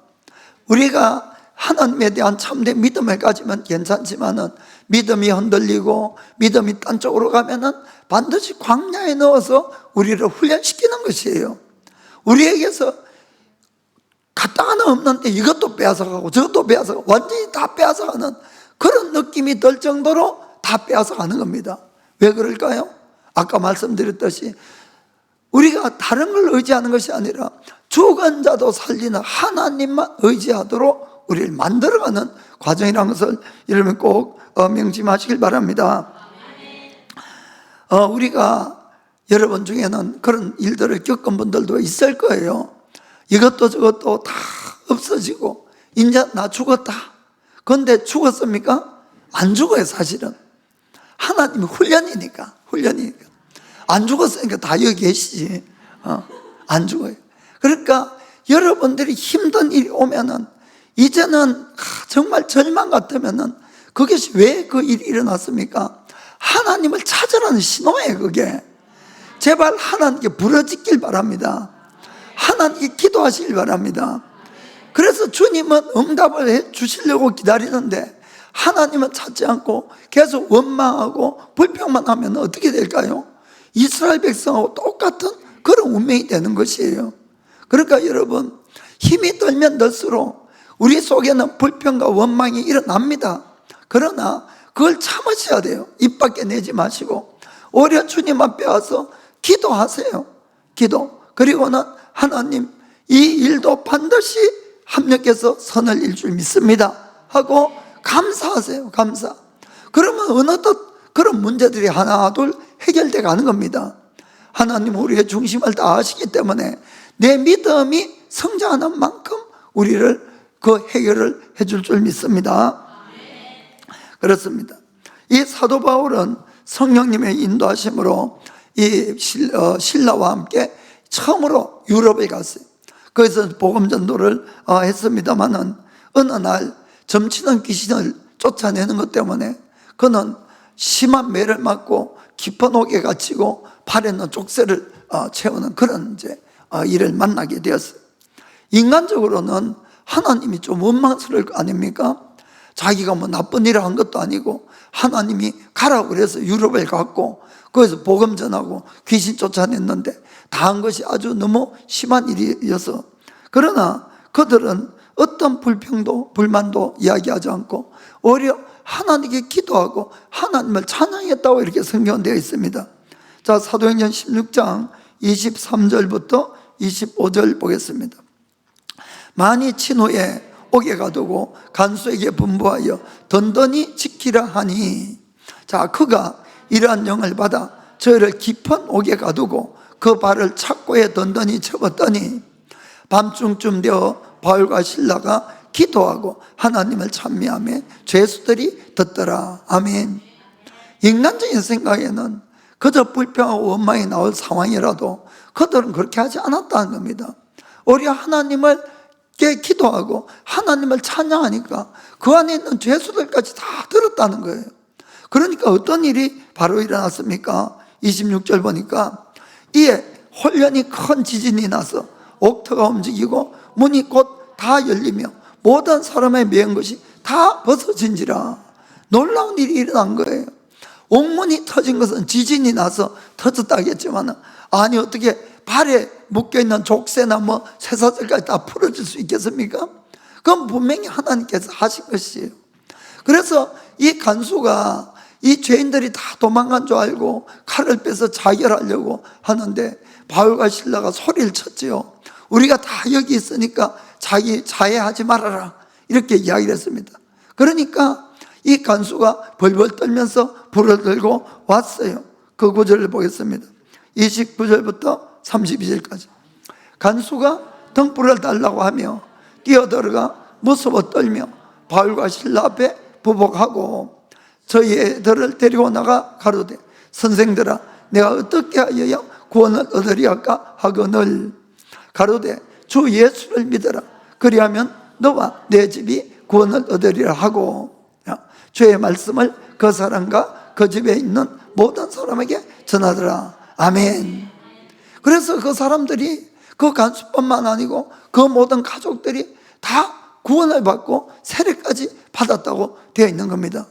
A: 우리가 하나님에 대한 참된 믿음을 가지면 괜찮지만은 믿음이 흔들리고 믿음이 딴 쪽으로 가면은 반드시 광야에 넣어서 우리를 훈련시키는 것이에요. 우리에게서 갖다가는 없는데 이것도 빼앗아가고 저것도 빼앗아가고 완전히 다 빼앗아가는 그런 느낌이 들 정도로 다 빼앗아가는 겁니다. 왜 그럴까요? 아까 말씀드렸듯이 우리가 다른 걸 의지하는 것이 아니라 죽은 자도 살리는 하나님만 의지하도록 우리를 만들어가는 과정이라는 것을 여러분 꼭 명심하시길 바랍니다. 우리가 여러분 중에는 그런 일들을 겪은 분들도 있을 거예요. 이것도 저것도 다 없어지고 이제 나 죽었다. 그런데 죽었습니까? 안 죽어요. 사실은 하나님이 훈련이니까 안 죽었으니까 다 여기 계시지. 안 죽어요. 그러니까 여러분들이 힘든 일이 오면은 이제는 정말 절망 같으면은 그것이 왜 그 일이 일어났습니까? 하나님을 찾으라는 신호예요. 그게 제발 하나님께 부르짖길 바랍니다. 하나님께 기도하시길 바랍니다. 그래서 주님은 응답을 해 주시려고 기다리는데 하나님은 찾지 않고 계속 원망하고 불평만 하면 어떻게 될까요? 이스라엘 백성하고 똑같은 그런 운명이 되는 것이에요. 그러니까 여러분, 힘이 들면 들수록 우리 속에는 불평과 원망이 일어납니다. 그러나 그걸 참으셔야 돼요. 입 밖에 내지 마시고 오히려 주님 앞에 와서 기도하세요. 기도. 그리고는 하나님, 이 일도 반드시 합력해서 선을 이룰 줄 믿습니다 하고 감사하세요. 감사. 그러면 어느덧 그런 문제들이 하나 둘 해결돼 가는 겁니다. 하나님 우리의 중심을 다 아시기 때문에 내 믿음이 성장하는 만큼 우리를 그 해결을 해줄 줄 믿습니다. 그렇습니다. 이 사도 바울은 성령님의 인도하심으로 이 신라와 함께 처음으로 유럽에 갔어요. 거기서 복음 전도를 했습니다마는 어느 날 점치는 귀신을 쫓아내는 것 때문에 그는 심한 매를 맞고 깊은 옥에 갇히고 발에는 족쇄를 채우는 그런 이제 일을 만나게 되었어요. 인간적으로는 하나님이 좀 원망스러울 거 아닙니까? 자기가 뭐 나쁜 일을 한 것도 아니고 하나님이 가라고 그래서 유럽을 갔고 거기서 복음 전하고 귀신 쫓아냈는데 다 한 것이 아주 너무 심한 일이어서, 그러나 그들은 어떤 불평도 불만도 이야기하지 않고 오히려 하나님께 기도하고 하나님을 찬양했다고 이렇게 성경되어 있습니다. 자, 사도행전 16장 23절부터 25절 보겠습니다. 많이 친 후에 옥에 가두고 간수에게 분부하여 든든히 지키라 하니, 자, 그가 이러한 영을 받아 저희를 깊은 옥에 가두고 그 발을 착고에 든든히 접었더니 밤중쯤 되어 바울과 실라가 기도하고 하나님을 찬미하며 죄수들이 듣더라. 아멘. 인간적인 생각에는 그저 불평하고 원망이 나올 상황이라도 그들은 그렇게 하지 않았다는 겁니다. 오히려 하나님을 기도하고 하나님을 찬양하니까 그 안에 있는 죄수들까지 다 들었다는 거예요. 그러니까 어떤 일이 바로 일어났습니까? 26절 보니까 이에 홀연히 큰 지진이 나서 옥터가 움직이고 문이 곧 다 열리며 모든 사람의 매은 것이 다 벗어진지라. 놀라운 일이 일어난 거예요. 옥문이 터진 것은 지진이 나서 터졌다겠지만, 아니 어떻게 발에 묶여있는 족쇄나 뭐 쇠사슬까지 다 풀어질 수 있겠습니까? 그건 분명히 하나님께서 하신 것이에요. 그래서 이 간수가 이 죄인들이 다 도망간 줄 알고 칼을 빼서 자결하려고 하는데 바울과 실라가 소리를 쳤지요. 우리가 다 여기 있으니까 자해하지 말아라, 이렇게 이야기를 했습니다. 그러니까 이 간수가 벌벌 떨면서 불을 들고 왔어요. 그 구절을 보겠습니다. 29절부터 32절까지. 간수가 등불을 달라고 하며 뛰어들어가 무서워 떨며 바울과 실라 앞에 부복하고 저희들을 데리고 나가 가로되, 선생들아, 내가 어떻게 하여야 구원을 얻으리 할까 하거늘 가로되, 주 예수를 믿어라. 그리하면 너와 내 집이 구원을 얻으리라 하고, 주의 말씀을 그 사람과 그 집에 있는 모든 사람에게 전하더라. 아멘. 그래서 그 사람들이, 그 간수뿐만 아니고 그 모든 가족들이 다 구원을 받고 세례까지 받았다고 되어 있는 겁니다.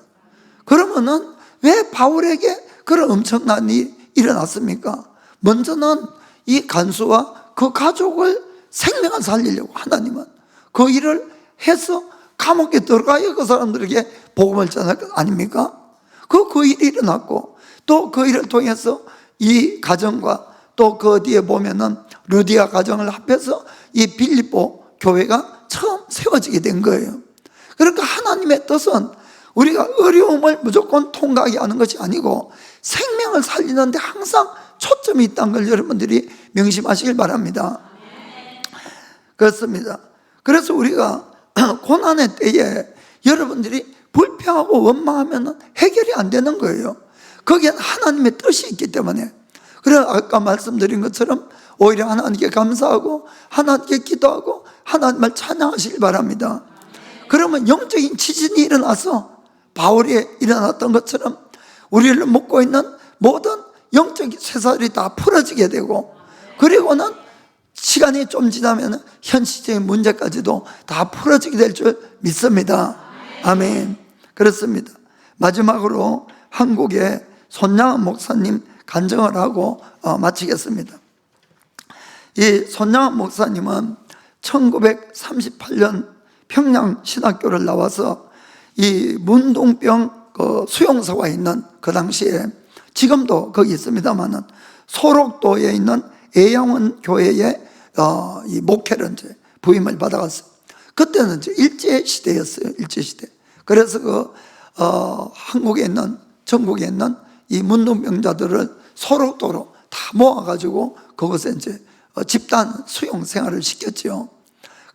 A: 그러면은 왜 바울에게 그런 엄청난 일이 일어났습니까? 먼저는 이 간수와 그 가족을 생명을 살리려고 하나님은 그 일을 해서 감옥에 들어가야 그 사람들에게 복음을 전할 것 아닙니까? 그 일이 일어났고, 또 그 일을 통해서 이 가정과 또 그 뒤에 보면은 루디아 가정을 합해서 이 빌립보 교회가 처음 세워지게 된 거예요. 그러니까 하나님의 뜻은 우리가 어려움을 무조건 통과하게 하는 것이 아니고 생명을 살리는데 항상 초점이 있다는 걸 여러분들이 명심하시길 바랍니다. 그렇습니다. 그래서 우리가 고난의 때에 여러분들이 불평하고 원망하면 해결이 안 되는 거예요. 거기엔 하나님의 뜻이 있기 때문에. 그래서 아까 말씀드린 것처럼 오히려 하나님께 감사하고 하나님께 기도하고 하나님을 찬양하시길 바랍니다. 그러면 영적인 지진이 일어나서 바울이 일어났던 것처럼 우리를 묶고 있는 모든 영적인 쇠사슬이 다 풀어지게 되고, 그리고는 시간이 좀 지나면 현실적인 문제까지도 다 풀어지게 될 줄 믿습니다. 아멘. 그렇습니다. 마지막으로 한국의 손양원 목사님 간증을 하고 마치겠습니다. 이 손양원 목사님은 1938년 평양신학교를 나와서 이 문동병 그 수용소가 있는 그 당시에, 지금도 거기 있습니다만은 소록도에 있는 애양원 교회에 이 목회를 이제 부임을 받아갔어요. 그때는 이제 일제 시대였어요. 일제 시대. 그래서 한국에 있는, 전국에 있는 이 문동병자들을 소록도로 다 모아가지고 그곳에 이제 집단 수용 생활을 시켰죠.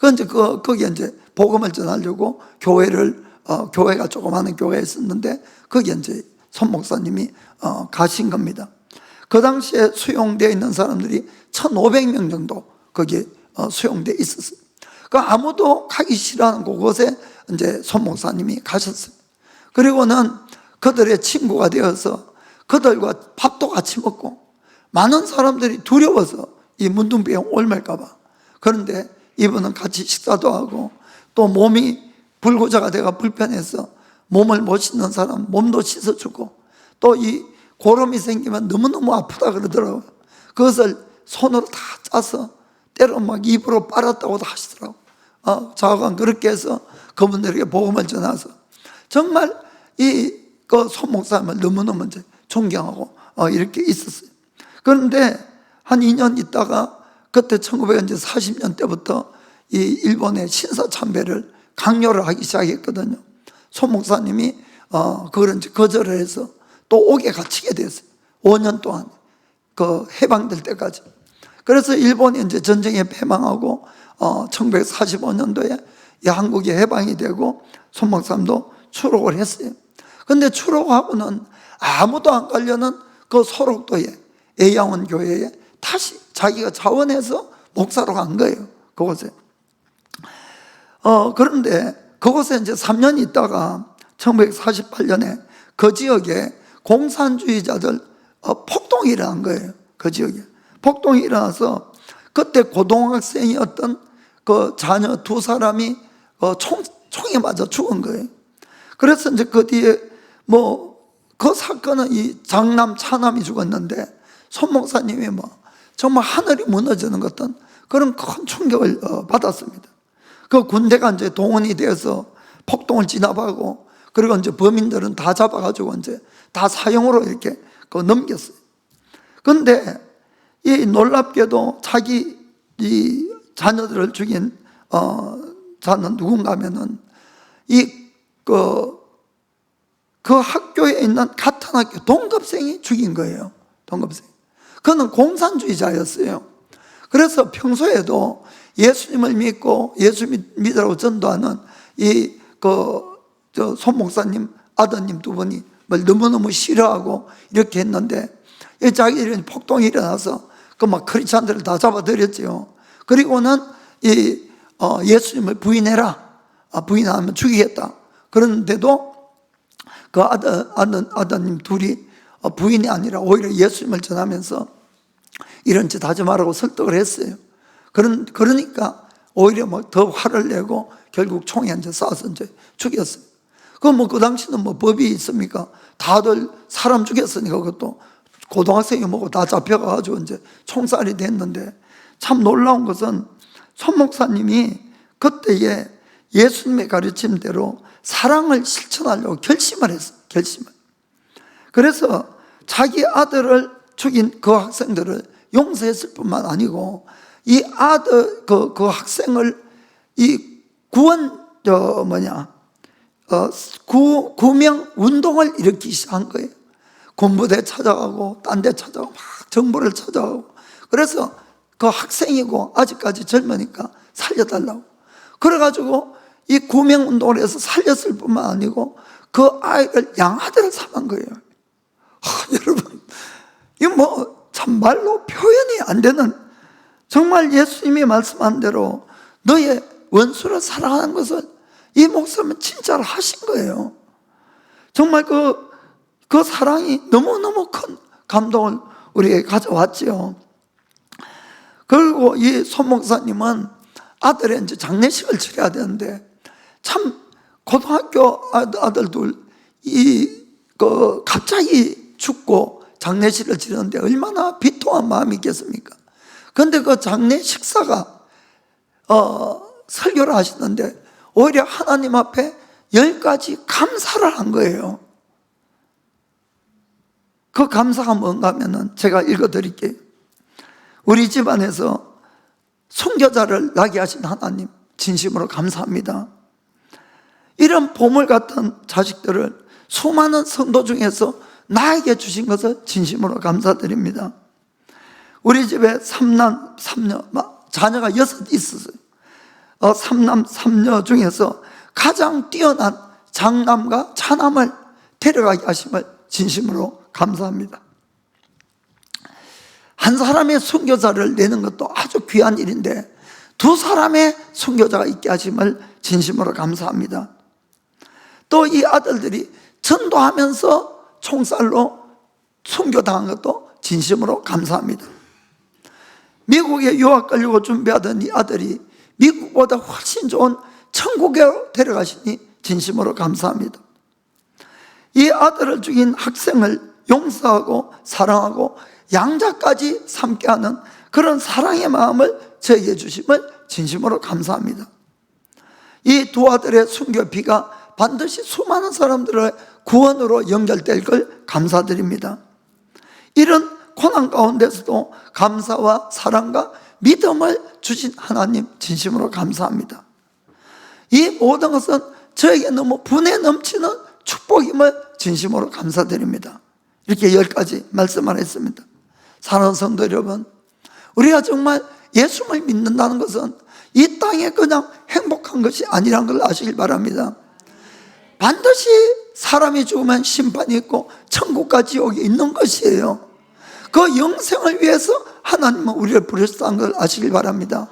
A: 그런데 거기에 이제 복음을 전하려고 교회가 조그마한 교회였었는데 거기에 이제 손 목사님이 가신 겁니다. 그 당시에 수용되어 있는 사람들이 1,500명 정도 거기에 수용되어 있었어요. 그 아무도 가기 싫어하는 그곳에 이제 손 목사님이 가셨어요. 그리고는 그들의 친구가 되어서 그들과 밥도 같이 먹고 많은 사람들이 두려워서 이 문둥병 옮을까 봐. 그런데 이분은 같이 식사도 하고 또 몸이 불구자가 돼가 불편해서 몸을 못 씻는 사람 몸도 씻어주고 또 이 고름이 생기면 너무너무 아프다 그러더라고요. 그것을 손으로 다 짜서 때로 막 입으로 빨았다고도 하시더라고요. 자관 그렇게 해서 그분들에게 복음을 전해서 정말 그 손 목사님을 너무너무 이제 존경하고 이렇게 있었어요. 그런데 한 2년 있다가 그때 1940년 때부터 이 일본의 신사참배를 강요를 하기 시작했거든요. 손 목사님이 그걸 이제 거절을 해서 또 옥에 갇히게 됐어요. 5년 동안 그 해방될 때까지. 그래서 일본이 이제 전쟁에 패망하고 1945년도에 한국이 해방이 되고 손 목사님도 추록을 했어요. 근데 추록하고는 아무도 안 가려는 그 소록도에 애양원 교회에 다시 자기가 자원해서 목사로 간 거예요. 그곳에. 그런데 그곳에 이제 3년 있다가 1948년에 그 지역에 공산주의자들 폭동이 일어난 거예요. 그 지역에 폭동이 일어나서 그때 고등학생이었던 그 자녀 2사람이 총에 맞아 죽은 거예요. 그래서 이제 그 뒤에 그 사건은 이 장남 차남이 죽었는데 손 목사님이 정말 하늘이 무너지는 것 같은 그런 큰 충격을 받았습니다. 그 군대가 이제 동원이 되어서 폭동을 진압하고 그리고 이제 범인들은 다 잡아가지고 이제 다 사형으로 이렇게 넘겼어요. 그런데 이 놀랍게도 자기 이 자녀들을 죽인 자는 누군가 하면은 그 학교에 있는 같은 학교 동급생이 죽인 거예요. 동급생. 그는 공산주의자였어요. 그래서 평소에도 예수님을 믿고 예수님 믿으라고 전도하는 손 목사님 아드님 2분이 너무너무 싫어하고 이렇게 했는데 자기들이 폭동이 일어나서 막 크리스찬들을 다 잡아들였죠. 그리고는 예수님을 부인해라. 부인하면 죽이겠다. 그런데도 그 아드님 둘이 부인이 아니라 오히려 예수님을 전하면서 이런 짓 하지 말라고 설득을 했어요. 그러니까 오히려 더 화를 내고 결국 총에 이제 쏴서 이제 죽였어요. 그 당시는 법이 있습니까? 다들 사람 죽였으니까 그것도 고등학생이 뭐고 다 잡혀가지고 이제 총살이 됐는데 참 놀라운 것은 손 목사님이 그때에 예수님의 가르침대로 사랑을 실천하려고 결심을 했어요. 결심을. 그래서 자기 아들을 죽인 그 학생들을 용서했을 뿐만 아니고 이 아들 그 학생을 구명 운동을 일으키기 시작한 거예요. 군부대 찾아가고 딴 데 찾아가고 막 정보를 찾아가고 그래서 그 학생이고 아직까지 젊으니까 살려달라고 그래가지고 이 구명 운동을 해서 살렸을 뿐만 아니고 그 아이를 양아들을 삼은 거예요. 여러분 이거 참 말로 표현이 안 되는 정말 예수님이 말씀한 대로 너의 원수를 사랑하는 것을 이 목사님은 진짜로 하신 거예요. 정말 그 사랑이 너무너무 큰 감동을 우리에게 가져왔죠. 그리고 이 손 목사님은 아들의 이제 장례식을 치러야 되는데 참 고등학교 아들들 갑자기 죽고 장례식을 치르는데 얼마나 비통한 마음이 있겠습니까? 그런데 그 장례 식사가 설교를 하시는데 오히려 하나님 앞에 10가지 감사를 한 거예요. 그 감사가 뭔가 하면은 제가 읽어드릴게요. 우리 집안에서 순교자를 낳게 하신 하나님 진심으로 감사합니다. 이런 보물 같은 자식들을 수많은 성도 중에서 나에게 주신 것을 진심으로 감사드립니다. 우리 집에 3남 3녀 자녀가 6 있었어요. 3남 3녀 중에서 가장 뛰어난 장남과 차남을 데려가게 하심을 진심으로 감사합니다. 한 사람의 순교자를 내는 것도 아주 귀한 일인데 2사람의 순교자가 있게 하심을 진심으로 감사합니다. 또 이 아들들이 전도하면서 총살로 순교당한 것도 진심으로 감사합니다. 미국에 유학 가려고 준비하던 이 아들이 미국보다 훨씬 좋은 천국에 데려가시니 진심으로 감사합니다. 이 아들을 죽인 학생을 용서하고 사랑하고 양자까지 삼게 하는 그런 사랑의 마음을 저에게 주심을 진심으로 감사합니다. 이 두 아들의 순교비가 반드시 수많은 사람들의 구원으로 연결될 걸 감사드립니다. 이런 고난 가운데서도 감사와 사랑과 믿음을 주신 하나님 진심으로 감사합니다. 이 모든 것은 저에게 너무 분에 넘치는 축복임을 진심으로 감사드립니다. 이렇게 10가지 말씀을 했습니다. 사랑하는 성도 여러분, 우리가 정말 예수를 믿는다는 것은 이 땅에 그냥 행복한 것이 아니란 걸 아시길 바랍니다. 반드시 사람이 죽으면 심판이 있고 천국과 지옥이 있는 것이에요. 그 영생을 위해서 하나님은 우리를 부르셨다는 걸 아시길 바랍니다.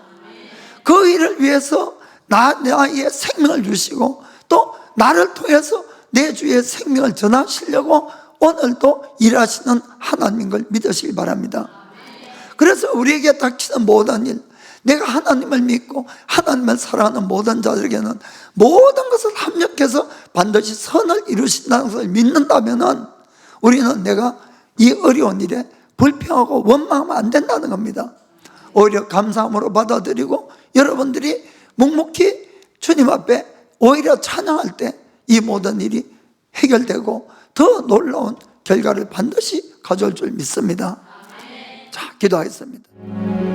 A: 그 일을 위해서 나의 생명을 주시고 또 나를 통해서 내 주의 생명을 전하시려고 오늘도 일하시는 하나님인 걸 믿으시길 바랍니다. 그래서 우리에게 닥치는 모든 일, 내가 하나님을 믿고 하나님을 사랑하는 모든 자들에게는 모든 것을 합력해서 반드시 선을 이루신다는 것을 믿는다면 우리는 내가 이 어려운 일에 불평하고 원망하면 안 된다는 겁니다. 오히려 감사함으로 받아들이고 여러분들이 묵묵히 주님 앞에 오히려 찬양할 때 이 모든 일이 해결되고 더 놀라운 결과를 반드시 가져올 줄 믿습니다. 자, 기도하겠습니다.